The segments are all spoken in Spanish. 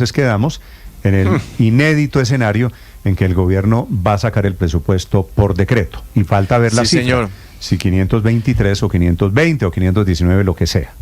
Entonces quedamos en el inédito escenario en que el gobierno va a sacar el presupuesto por decreto. Y falta ver la cifra, señor. Si 523 o 520 o 519, lo que sea.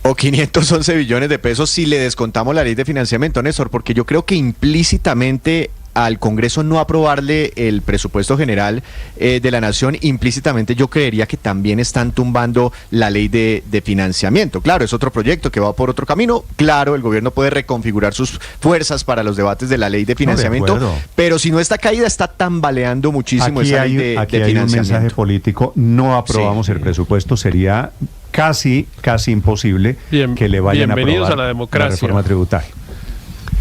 O 511 billones de pesos si le descontamos la ley de financiamiento, Néstor, porque yo creo que implícitamente al Congreso no aprobarle el presupuesto general de la Nación, implícitamente yo creería que también están tumbando la ley de financiamiento. Claro, es otro proyecto que va por otro camino. Claro, el gobierno puede reconfigurar sus fuerzas para los debates de la ley de financiamiento, pero si no está caída, está tambaleando muchísimo esa ley de aquí hay financiamiento. un mensaje político: no aprobamos el presupuesto, sería casi imposible que le vayan a aprobar la reforma tributaria.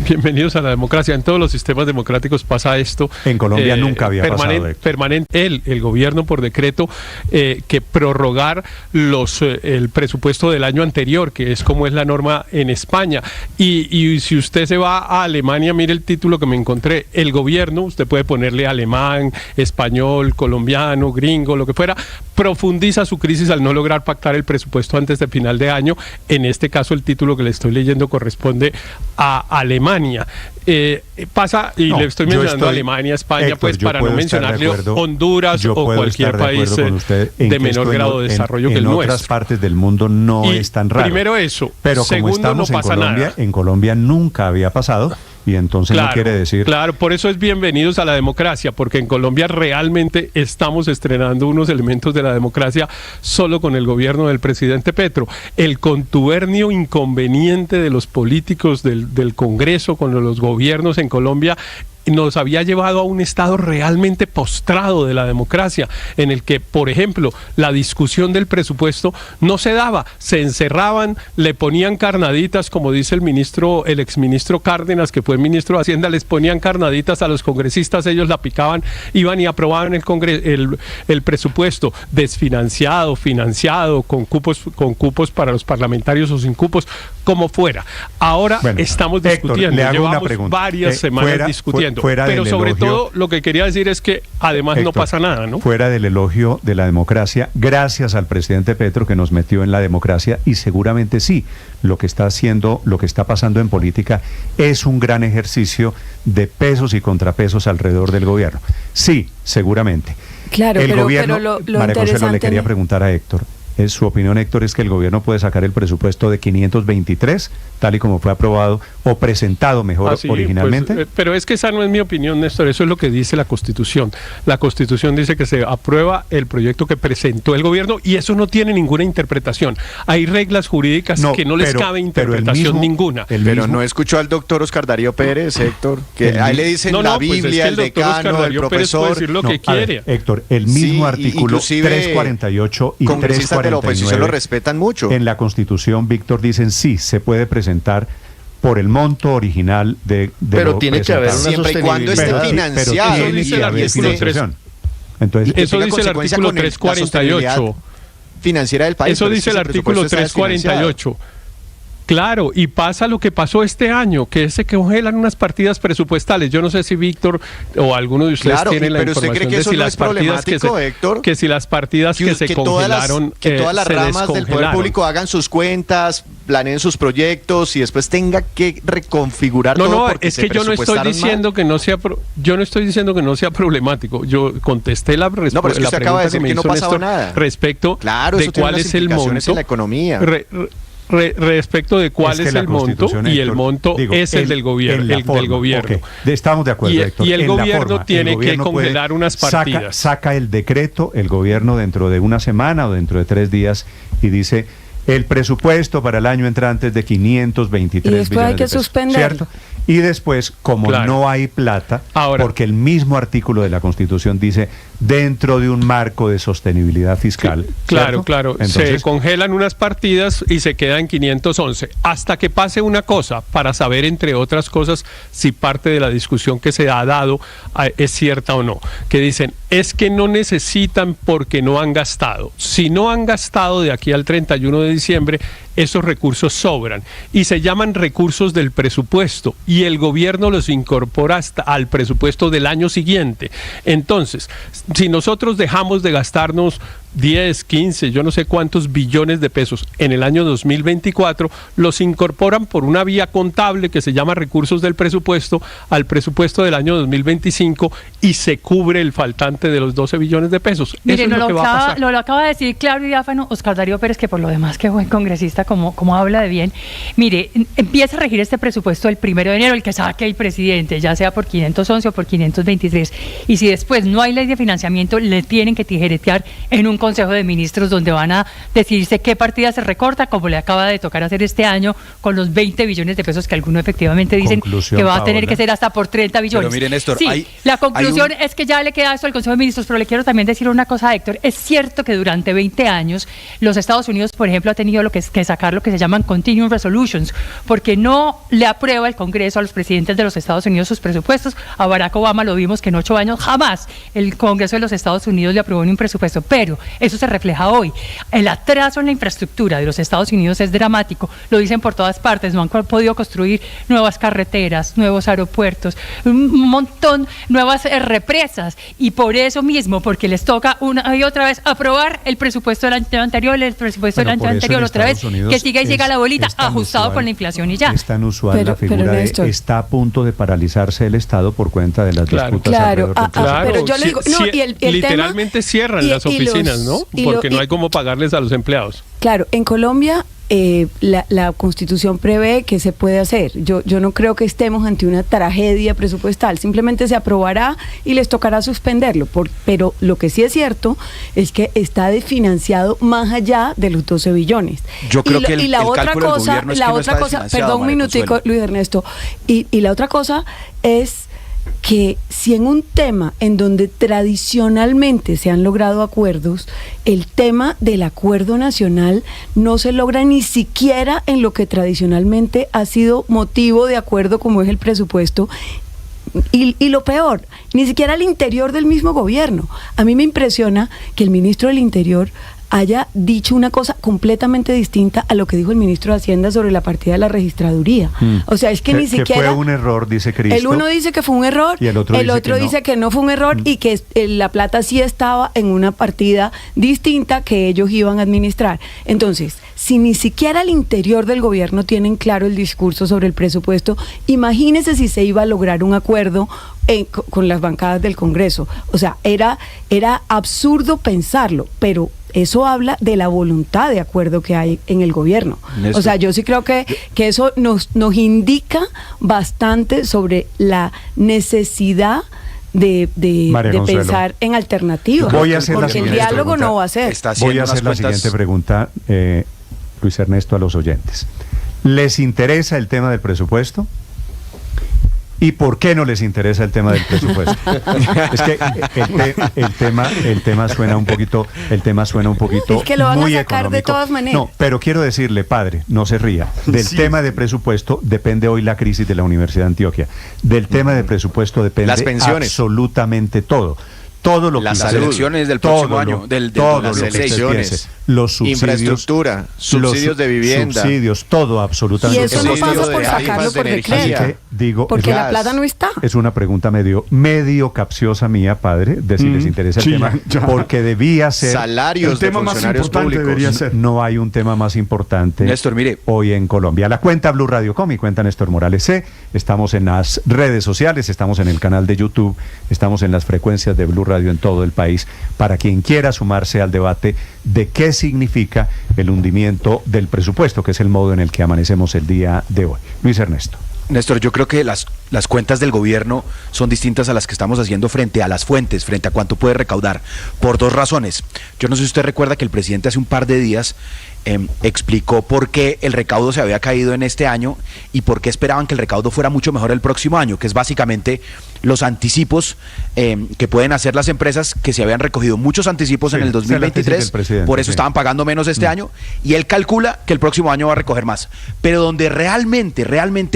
Bienvenidos a la democracia. En todos los sistemas democráticos pasa esto. En Colombia nunca había pasado. Permanente el gobierno por decreto que prorrogar el presupuesto del año anterior, que es como es la norma en España. Y si usted se va a Alemania, mire el título que me encontré: el gobierno, usted puede ponerle alemán, español, colombiano, gringo, lo que fuera, profundiza su crisis al no lograr pactar el presupuesto antes de final de año. En este caso, el título que le estoy leyendo corresponde a Alemania. Pasa, y le estoy mencionando Alemania, España, Héctor, pues para no mencionarle Honduras o cualquier país de menor grado de desarrollo que el nuestro. En otras partes del mundo no es tan raro. Primero eso, pero segundo, como estamos no pasa en Colombia, nada. En Colombia nunca había pasado. Y entonces no quiere decir... Claro, por eso es bienvenidos a la democracia, porque en Colombia realmente estamos estrenando unos elementos de la democracia solo con el gobierno del presidente Petro. El contubernio inconveniente de los políticos del Congreso con los gobiernos en Colombia nos había llevado a un estado realmente postrado de la democracia, en el que, por ejemplo, la discusión del presupuesto no se daba, se encerraban, le ponían carnaditas, como dice el exministro Cárdenas, que fue ministro de Hacienda, les ponían carnaditas a los congresistas, ellos la picaban, iban y aprobaban el presupuesto desfinanciado, financiado, con cupos para los parlamentarios o sin cupos, como fuera. Ahora estamos discutiendo, Héctor, llevamos varias semanas discutiendo. Pero sobre todo lo que quería decir es que además no pasa nada, ¿no? Fuera del elogio de la democracia, gracias al presidente Petro que nos metió en la democracia, y seguramente sí, lo que está haciendo, lo que está pasando en política es un gran ejercicio de pesos y contrapesos alrededor del gobierno. Sí, seguramente. Claro, el gobierno, pero lo María Consuelo, le quería preguntar a Héctor. Su opinión, Héctor, es que el gobierno puede sacar el presupuesto de 523, tal y como fue aprobado o presentado mejor originalmente. Pues, pero es que esa no es mi opinión, Néstor, eso es lo que dice la Constitución. La Constitución dice que se aprueba el proyecto que presentó el gobierno y eso no tiene ninguna interpretación. Hay reglas jurídicas que no les cabe interpretación ninguna. Pero no escuchó al doctor Oscar Darío Pérez, Héctor, que ahí le dicen la Biblia, el decano, el profesor. Puede decir lo que quiere. Héctor, el mismo artículo 348 y 349 de la oposición lo respetan mucho. En la Constitución, Víctor, dicen sí, se puede presentar por el monto original de pero lo tiene que haber una siempre y cuando esté financiado. Eso dice el artículo 3. Entonces, eso dice el artículo 348 financiera del país. Eso dice el artículo 348. Claro, y pasa lo que pasó este año, que se congelan unas partidas presupuestales. Yo no sé si Víctor o alguno de ustedes tiene la información de si las partidas que si las partidas que se congelaron, que todas las ramas del poder público hagan sus cuentas, planeen sus proyectos y después tenga que reconfigurar todo. No, es que yo no estoy diciendo que no sea problemático. Yo contesté la respuesta. No, pero es que usted acaba de decir que no pasaba nada respecto de cuál es el monto en la economía. Respecto de cuál es el monto, y el monto es el del gobierno. Okay. Estamos de acuerdo, Héctor. Y el gobierno tiene que congelar unas partidas. Saca el decreto, el gobierno, dentro de una semana o dentro de 3 días, y dice: el presupuesto para el año entrante es de 523 billones de pesos. Y después hay que suspenderlo. ¿Cierto? Y después, como no hay plata, porque el mismo artículo de la Constitución dice dentro de un marco de sostenibilidad fiscal. Claro. Entonces, se congelan unas partidas y se queda en 511. Hasta que pase una cosa, para saber, entre otras cosas, si parte de la discusión que se ha dado es cierta o no. Que dicen, es que no necesitan porque no han gastado. Si no han gastado de aquí al 31 de diciembre, esos recursos sobran y se llaman recursos del presupuesto y el gobierno los incorpora hasta al presupuesto del año siguiente. Entonces, si nosotros dejamos de gastarnos 10, 15, yo no sé cuántos billones de pesos en el año 2024, los incorporan por una vía contable que se llama recursos del presupuesto al presupuesto del año 2025 y se cubre el faltante de los 12 billones de pesos. Mire, eso es lo que va a pasar. Lo acaba de decir claro y diáfano Oscar Darío Pérez, que por lo demás qué buen congresista, como habla de bien. Mire, empieza a regir este presupuesto el 1 de enero, el que saque el presidente, ya sea por 511 o por 523. Y si después no hay ley de financiamiento, le tienen que tijeretear en un Consejo de Ministros donde van a decidirse qué partida se recorta, como le acaba de tocar hacer este año con los 20 billones de pesos que algunos efectivamente dicen que va a tener que ser hasta por 30 billones. Pero mire, Néstor, sí, la conclusión es que ya le queda esto al Consejo de Ministros, pero le quiero también decir una cosa, Héctor. Es cierto que durante 20 años los Estados Unidos, por ejemplo, ha tenido que sacar lo que se llaman continuing resolutions, porque no le aprueba el Congreso a los presidentes de los Estados Unidos sus presupuestos. A Barack Obama lo vimos que en 8 años jamás el Congreso de los Estados Unidos le aprobó ni un presupuesto, pero eso se refleja hoy. El atraso en la infraestructura de los Estados Unidos es dramático, lo dicen por todas partes, no han podido construir nuevas carreteras, nuevos aeropuertos, un montón, nuevas represas, y por eso mismo, porque les toca una y otra vez aprobar el presupuesto del año anterior, el presupuesto del año anterior, otra vez, que siga y siga la bolita, ajustado con la inflación y ya. Es tan usual la figura de está a punto de paralizarse el Estado por cuenta de las disputas alrededor del presupuesto. Pero yo le digo, literalmente cierran las oficinas, ¿no? Porque no hay cómo pagarles a los empleados. Claro, en Colombia la Constitución prevé que se puede hacer. Yo no creo que estemos ante una tragedia presupuestal, simplemente se aprobará y les tocará suspenderlo, pero lo que sí es cierto es que está desfinanciado más allá de los 12 billones. Yo creo que el otra cálculo cosa, del gobierno es que no está desfinanciado, perdón un minutico, Luis Ernesto, y la otra cosa es que si en un tema en donde tradicionalmente se han logrado acuerdos, el tema del acuerdo nacional no se logra ni siquiera en lo que tradicionalmente ha sido motivo de acuerdo como es el presupuesto, y lo peor, ni siquiera al interior del mismo gobierno. A mí me impresiona que el ministro del Interior haya dicho una cosa completamente distinta a lo que dijo el ministro de Hacienda sobre la partida de la registraduría. O sea, es que ni siquiera... Que fue un error, dice Cristo. El uno dice que fue un error, y el otro dice que no fue un error y que la plata sí estaba en una partida distinta que ellos iban a administrar. Entonces, si ni siquiera al interior del gobierno tienen claro el discurso sobre el presupuesto, imagínese si se iba a lograr un acuerdo con las bancadas del Congreso. O sea, era absurdo pensarlo, pero eso habla de la voluntad de acuerdo que hay en el gobierno. Néstor. O sea, yo sí creo que eso nos indica bastante sobre la necesidad de pensar en alternativas. Voy a hacer porque el diálogo pregunta. No va a ser. Voy a hacer la siguiente pregunta, Luis Ernesto, a los oyentes. ¿Les interesa el tema del presupuesto? ¿Y por qué no les interesa el tema del presupuesto? Es que el tema suena un poquito es que lo van muy a sacar económico. De todas maneras. No, pero quiero decirle, padre, no se ría. Del tema de presupuesto depende hoy la crisis de la Universidad de Antioquia. Del tema de presupuesto depende las pensiones, absolutamente todo. Todo lo las que elecciones del próximo año, las elecciones, los subsidios, infraestructura, subsidios de vivienda, subsidios, todo absolutamente. Y eso todo. no pasa por sacarlo por decreto. Porque la plata no está. Es una pregunta medio capciosa mía, padre, de si les interesa el tema, porque debía ser salarios el tema de funcionarios más importante públicos. Debería ser. No hay un tema más importante, Néstor, mire, hoy en Colombia. La cuenta Blue Radio Com y cuenta Néstor Morales C. Estamos en las redes sociales, estamos en el canal de YouTube, estamos en las frecuencias de Blue Radio en todo el país, para quien quiera sumarse al debate de qué significa el hundimiento del presupuesto, que es el modo en el que amanecemos el día de hoy. Luis Ernesto. Néstor, yo creo que las cuentas del gobierno son distintas a las que estamos haciendo frente a las fuentes, frente a cuánto puede recaudar, por dos razones. Yo no sé si usted recuerda que el presidente hace un par de días explicó por qué el recaudo se había caído en este año y por qué esperaban que el recaudo fuera mucho mejor el próximo año, que es básicamente los anticipos que pueden hacer las empresas, que se habían recogido muchos anticipos en el 2023, por eso estaban pagando menos este año, y él calcula que el próximo año va a recoger más. Pero donde realmente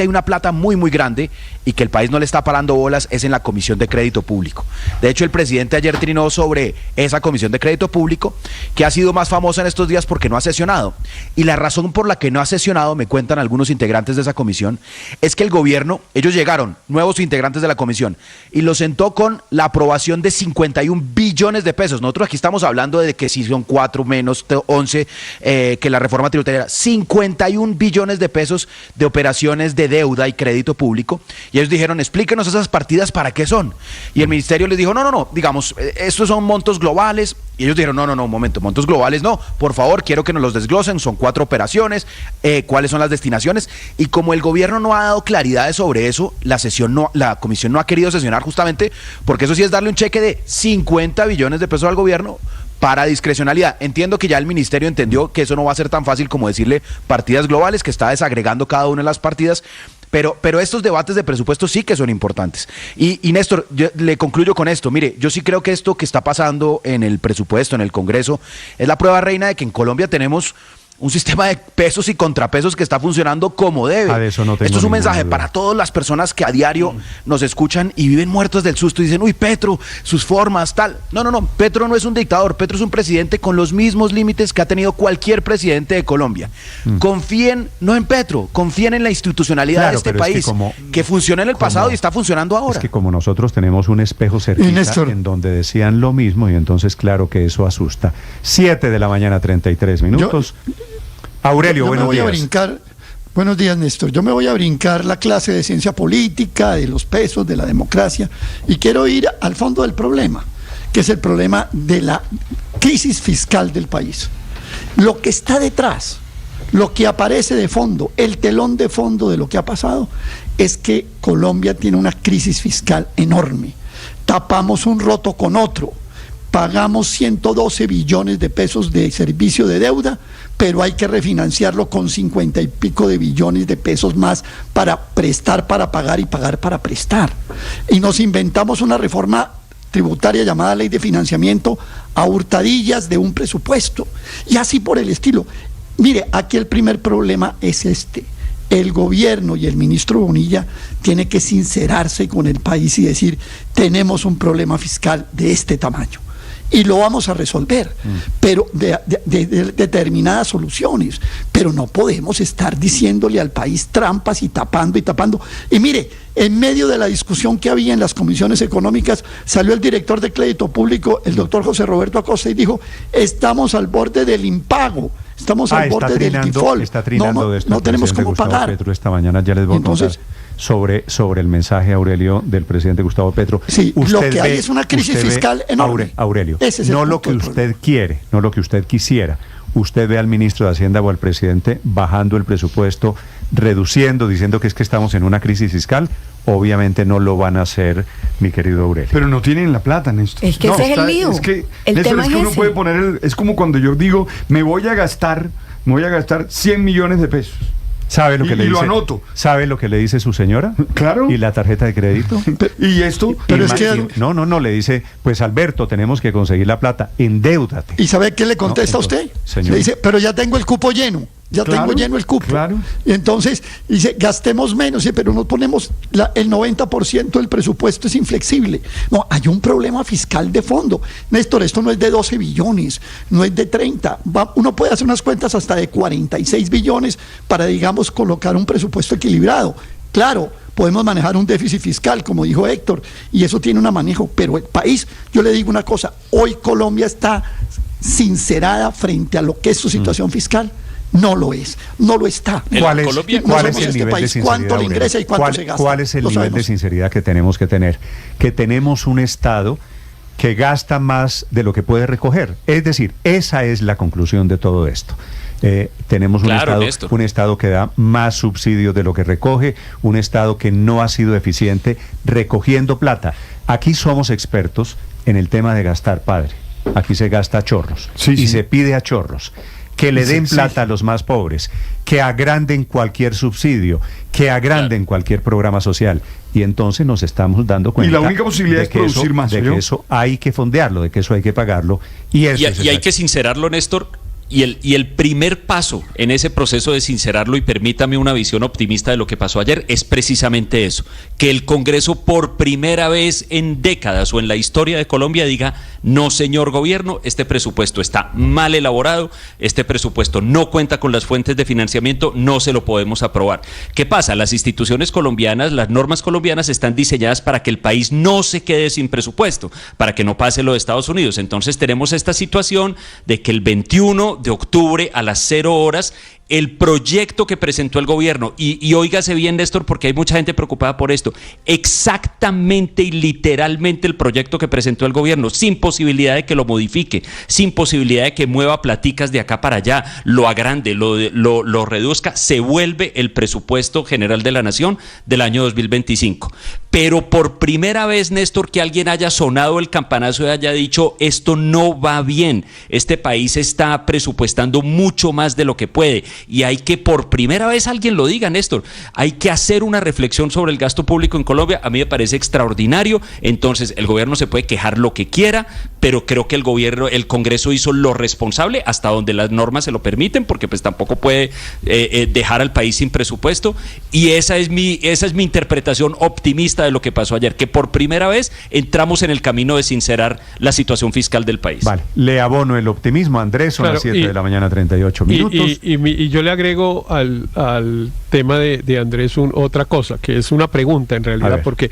hay una plata muy, muy grande y que el país no le está parando bolas es en la Comisión de Crédito Público. De hecho, el presidente ayer trinó sobre esa Comisión de Crédito Público, que ha sido más famosa en estos días porque no ha sesionado. sesionado. Y la razón por la que no ha sesionado, me cuentan algunos integrantes de esa comisión, es que el gobierno, ellos llegaron, nuevos integrantes de la comisión, y lo sentó con la aprobación de 51 billones de pesos. Nosotros aquí estamos hablando de que si son 4 menos 11, que la reforma tributaria, 51 billones de pesos de operaciones de deuda y crédito público. Y ellos dijeron, explíquenos esas partidas, ¿para qué son? Y el ministerio les dijo, no, digamos, estos son montos globales. Y ellos dijeron, no, un momento, montos globales no, por favor, quiero que nos los desglosen, son 4 operaciones, cuáles son las destinaciones. Y como el gobierno no ha dado claridades sobre eso, la comisión no ha querido sesionar, justamente porque eso sí es darle un cheque de 50 billones de pesos al gobierno para discrecionalidad. Entiendo que ya el ministerio entendió que eso no va a ser tan fácil como decirle partidas globales, que está desagregando cada una de las partidas. Pero estos debates de presupuesto sí que son importantes. Y Néstor, yo le concluyo con esto. Mire, yo sí creo que esto que está pasando en el presupuesto, en el Congreso, es la prueba reina de que en Colombia tenemos un sistema de pesos y contrapesos que está funcionando como debe. De eso no tengo Esto es un mensaje duda. para todas las personas que a diario nos escuchan y viven muertos del susto y dicen, uy, Petro, sus formas, tal. No, Petro no es un dictador, Petro es un presidente con los mismos límites que ha tenido cualquier presidente de Colombia. Confíen, no en Petro, confíen en la institucionalidad de este país, que funcionó en el pasado y está funcionando ahora. Es que como nosotros tenemos un espejo cerquita en donde decían lo mismo, y entonces claro que eso asusta. 7 de la mañana, 33 minutos. Aurelio, buenos días. Buenos días, Néstor. Yo me voy a brincar la clase de ciencia política, de los pesos, de la democracia, y quiero ir al fondo del problema, que es el problema de la crisis fiscal del país. Lo que está detrás, lo que aparece de fondo, el telón de fondo de lo que ha pasado, es que Colombia tiene una crisis fiscal enorme. Tapamos un roto con otro. Pagamos 112 billones de pesos de servicio de deuda, pero hay que refinanciarlo con 50 y pico de billones de pesos más para prestar para pagar y pagar para prestar. Y nos inventamos una reforma tributaria llamada Ley de Financiamiento a hurtadillas de un presupuesto. Y así por el estilo. Mire, aquí el primer problema es este. El gobierno y el ministro Bonilla tiene que sincerarse con el país y decir, tenemos un problema fiscal de este tamaño. Y lo vamos a resolver, pero de determinadas soluciones. Pero no podemos estar diciéndole al país trampas y tapando y tapando. Y mire, en medio de la discusión que había en las comisiones económicas, salió el director de Crédito Público, el doctor José Roberto Acosta, y dijo, estamos al borde del impago. Estamos al borde del default. Está trinando de esto. No tenemos cómo pagar. Petro esta mañana ya les voy a contar sobre el mensaje, Aurelio, del presidente Gustavo Petro. Sí, lo que hay es una crisis fiscal enorme. Aurelio, ese es no lo que usted quiere, no lo que usted quisiera. Usted ve al ministro de Hacienda o al presidente bajando el presupuesto, reduciendo, diciendo que es que estamos en una crisis fiscal. Obviamente no lo van a hacer, mi querido Aurelio. Pero no tienen la plata, Néstor. Es que no, ese es el lío. Es que, el Néstor, tema es que uno ese. puede poner, es como cuando yo digo, me voy a gastar 100 millones de pesos. ¿Sabe lo que le dice? Y lo anoto. ¿Sabe lo que le dice su señora? Claro. ¿Y la tarjeta de crédito? ¿Y esto? Pero es que... No, le dice, pues Alberto, tenemos que conseguir la plata, endeúdate. ¿Y sabe qué le contesta a usted? Señor. Le dice, pero ya tengo el cupo lleno. Ya tengo lleno el cupo. Claro. Y entonces dice, gastemos menos, pero no ponemos el 90% del presupuesto, es inflexible. No, hay un problema fiscal de fondo. Néstor, esto no es de 12 billones, no es de 30. Uno puede hacer unas cuentas hasta de 46 billones para, digamos, colocar un presupuesto equilibrado. Claro, podemos manejar un déficit fiscal, como dijo Héctor, y eso tiene un manejo, pero el país, yo le digo una cosa, hoy Colombia está sincerada frente a lo que es su situación fiscal. No lo es, no lo está. ¿Cuál es el nivel de sinceridad? ¿Cuánto le ingresa y cuánto se gasta? ¿Cuál es el nivel de sinceridad que tenemos que tener? Que tenemos un Estado que gasta más de lo que puede recoger. Es decir, esa es la conclusión de todo esto. Tenemos un Estado que da más subsidios de lo que recoge, un Estado que no ha sido eficiente recogiendo plata. Aquí somos expertos en el tema de gastar, padre. Aquí se gasta a chorros y se pide a chorros. Que le den plata a los más pobres, que agranden cualquier subsidio, que agranden cualquier programa social. Y entonces nos estamos dando cuenta. Y la única posibilidad es producir más. De que eso hay que fondearlo, de que eso hay que pagarlo. Y hay que sincerarlo, Néstor. Y el primer paso en ese proceso de sincerarlo, y permítame una visión optimista de lo que pasó ayer, es precisamente eso, que el Congreso por primera vez en décadas o en la historia de Colombia diga: no, señor gobierno, este presupuesto está mal elaborado, este presupuesto no cuenta con las fuentes de financiamiento, no se lo podemos aprobar. ¿Qué pasa? Las instituciones colombianas, las normas colombianas están diseñadas para que el país no se quede sin presupuesto, para que no pase lo de Estados Unidos. Entonces tenemos esta situación de que el 21 de octubre a las 0 horas el proyecto que presentó el gobierno, y óigase bien, Néstor, porque hay mucha gente preocupada por esto, exactamente y literalmente el proyecto que presentó el gobierno, sin posibilidad de que lo modifique, sin posibilidad de que mueva platicas de acá para allá, lo agrande, lo reduzca, se vuelve el presupuesto general de la Nación del año 2025. Pero por primera vez, Néstor, que alguien haya sonado el campanazo y haya dicho: esto no va bien, este país está presupuestando mucho más de lo que puede, y hay que, por primera vez alguien lo diga, Néstor, hay que hacer una reflexión sobre el gasto público en Colombia. A mí me parece extraordinario. Entonces el gobierno se puede quejar lo que quiera, pero creo que el Congreso hizo lo responsable hasta donde las normas se lo permiten, porque pues tampoco puede dejar al país sin presupuesto, y esa es mi interpretación optimista de lo que pasó ayer, que por primera vez entramos en el camino de sincerar la situación fiscal del país. Vale, le abono el optimismo, Andrés, son las 7 de la mañana, 38 minutos. Y yo le agrego al tema de Andrés otra cosa, que es una pregunta en realidad, porque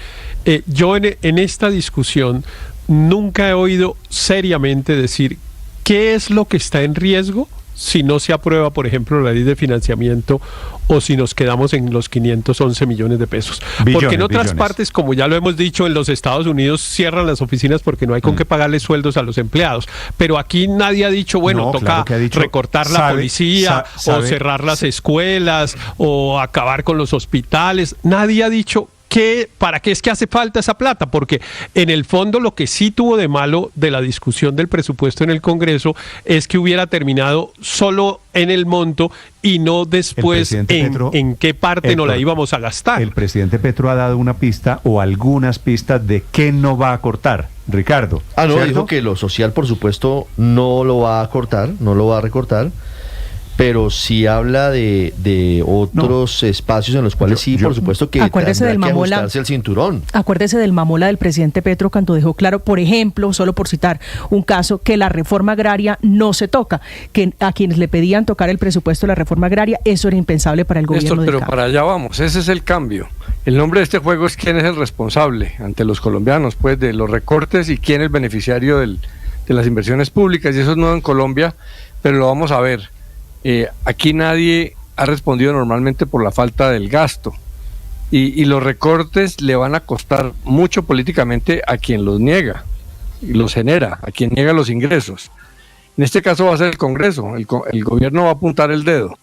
yo en esta discusión nunca he oído seriamente decir qué es lo que está en riesgo si no se aprueba, por ejemplo, la ley de financiamiento, o si nos quedamos en los 511 millones de pesos. Porque en otras partes, como ya lo hemos dicho, en los Estados Unidos cierran las oficinas porque no hay con qué pagarle sueldos a los empleados. Pero aquí nadie ha dicho, bueno, no, toca recortar la policía, o cerrar las escuelas, o acabar con los hospitales. Nadie ha dicho ¿para qué es que hace falta esa plata? Porque en el fondo lo que sí tuvo de malo de la discusión del presupuesto en el Congreso es que hubiera terminado solo en el monto y no después en qué parte no la íbamos a gastar. El presidente Petro ha dado una pista o algunas pistas de qué no va a cortar. Ricardo. No, ¿cierto? dijo que lo social, por supuesto, no lo va a cortar, no lo va a recortar, pero sí habla de otros espacios en los cuales por supuesto que acuérdese tendrá del que mamola, ajustarse el cinturón. Acuérdese del mamola del presidente Petro cuando dejó claro, por ejemplo, solo por citar un caso, que la reforma agraria no se toca, que a quienes le pedían tocar el presupuesto de la reforma agraria, eso era impensable para el gobierno de Pero para allá vamos, ese es el cambio. El nombre de este juego es quién es el responsable ante los colombianos, pues, de los recortes, y quién es el beneficiario de las inversiones públicas, y eso es nuevo en Colombia, pero lo vamos a ver. Aquí nadie ha respondido normalmente por la falta del gasto, y los recortes le van a costar mucho políticamente a quien los niega y los genera, a quien niega los ingresos. En este caso va a ser el Congreso, el gobierno va a apuntar el dedo,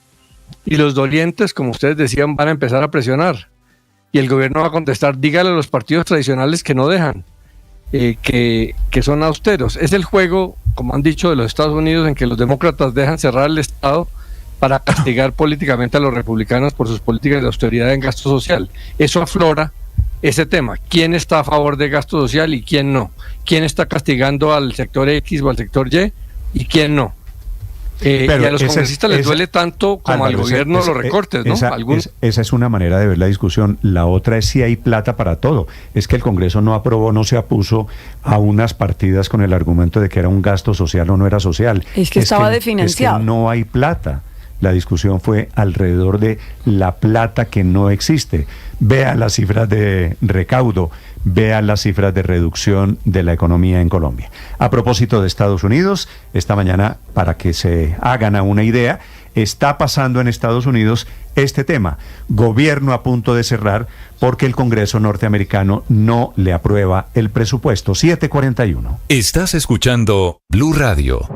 y los dolientes, como ustedes decían, van a empezar a presionar, y el gobierno va a contestar: dígale a los partidos tradicionales que no dejan, que son austeros. Es el juego, como han dicho, de los Estados Unidos, en que los demócratas dejan cerrar el Estado para castigar políticamente a los republicanos por sus políticas de austeridad en gasto social. Eso aflora ese tema. ¿Quién está a favor de gasto social y quién no? ¿Quién está castigando al sector X o al sector Y y quién no? Y a los congresistas les duele tanto como al gobierno los recortes, ¿no? Esa es una manera de ver la discusión. La otra es si hay plata para todo. Es que el Congreso no aprobó, no se opuso a unas partidas con el argumento de que era un gasto social o no era social. Es que estaba desfinanciado. Es que no hay plata. La discusión fue alrededor de la plata que no existe. Vean las cifras de recaudo, vean las cifras de reducción de la economía en Colombia. A propósito de Estados Unidos, esta mañana, para que se hagan una idea, está pasando en Estados Unidos este tema. Gobierno a punto de cerrar porque el Congreso norteamericano no le aprueba el presupuesto. 7:41. Estás escuchando Blue Radio.